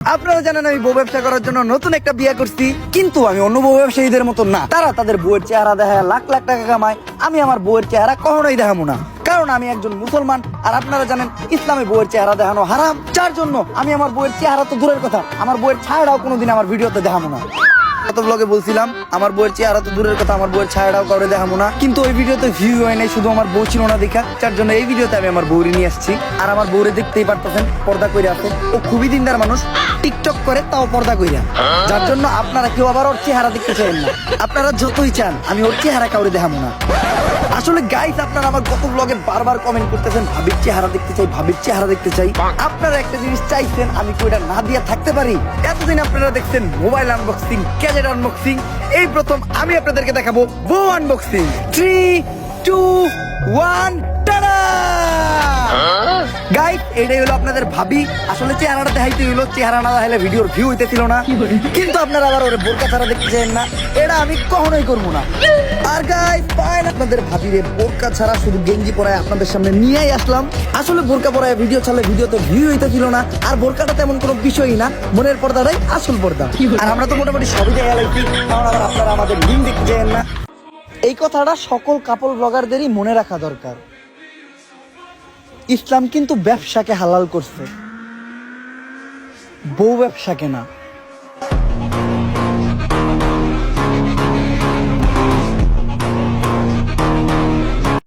আপনারা জানেন আমি বউ ব্যবসা করার জন্য নতুন একটা বিয়ে করছি, কিন্তু আমি অন্য বউ ব্যবসায়ীদের মতো না। তারা তাদের বউয়ের চেহারা দেখায় লাখ লাখ টাকা কামায়, আমি আমার বউয়ের চেহারা কখনোই দেখাবো না, কারণ আমি একজন মুসলমান। আর আপনারা জানেন ইসলামে বউয়ের চেহারা দেখানো হারাম, যার জন্য আমি আমার বউয়ের চেহারা তো দূরের কথা, আমার বউয়ের ছায়াটাও কোনোদিন আমার ভিডিওতে দেখাবো না। গত ব্লগে বলছিলাম আমার বউয়ের চেহারা তো দূরের কথা, আমার বউয়ের ছায়াটাও কাউরে দেখাবো না, কিন্তু ওই ভিডিওতে ভিউ হয় নাই, শুধু আমার বউ ছিল না দেখা, যার জন্য এই ভিডিওতে আমি আমার বউরে নিয়ে আসছি। আর আমার বউরে দেখতেই পারতেছেন পর্দা কইরা আছে, ও খুবই দিনদার মানুষ, টিকটক করে তাও পর্দা কইরা, যার জন্য আপনারা কেউ আবার ওর চেহারা দেখতে চান না। আপনারা যতই চান আমি ওর চেহারা কাউরে দেখাবো না। আসলে গাইস, আপনারা আমার গত ব্লগে বারবার কমেন্ট করতেছেন ভাবির চেহারা দেখতে চাই, ভাবির চেহারা দেখতে চাই। আপনারা একটা জিনিস চাইছেন, আমি কইটা না দিয়া থাকতে পারি? এতদিন আপনারা দেখছেন মোবাইল আনবক্সিং, গ্যাজেট আনবক্সিং, এই প্রথম আমি আপনাদেরকে দেখাবো বউ আনবক্সিং। 3, 2, 1, টাডা! গাইস, এটাই হলো আপনাদের ভাবি। আসলে চেহারাটা দেখাইতে হইলো, চেহারা না দেখাইলে ভিডিওর ভিউ হইতেছিল না, কিন্তু আপনারা আবার ওরে বোরকা ছাড়া দেখতে চান না, এটা আমি কখনোই করবো না। আর গাইস, পায়েন আপনাদের ভাবিরে বোরকা ছাড়া শুধু গেঞ্জি পরায় আপনাদের সামনে নিয়েই আসলাম। আসলে বোরকা পরায় ভিডিও ছাড়লে ভিডিওতে ভিউ হইতেছিল না, আর বোরকাটা তেমন কোনো বিষয়ই না, মনের পর্দাটাই আসল পর্দা। আর আমরা তো মোটামুটি সবই দেখা লাগছি, কারণ আবার আপনারা আমাদের লিঙ্ক দেখতে চান না। এই কথাটা সকল কাপল ব্লগারদেরই মনে রাখা দরকার। ইসলাম কিন্তু ব্যবসাকে হালাল করছে, বউ ব্যবসাকে না।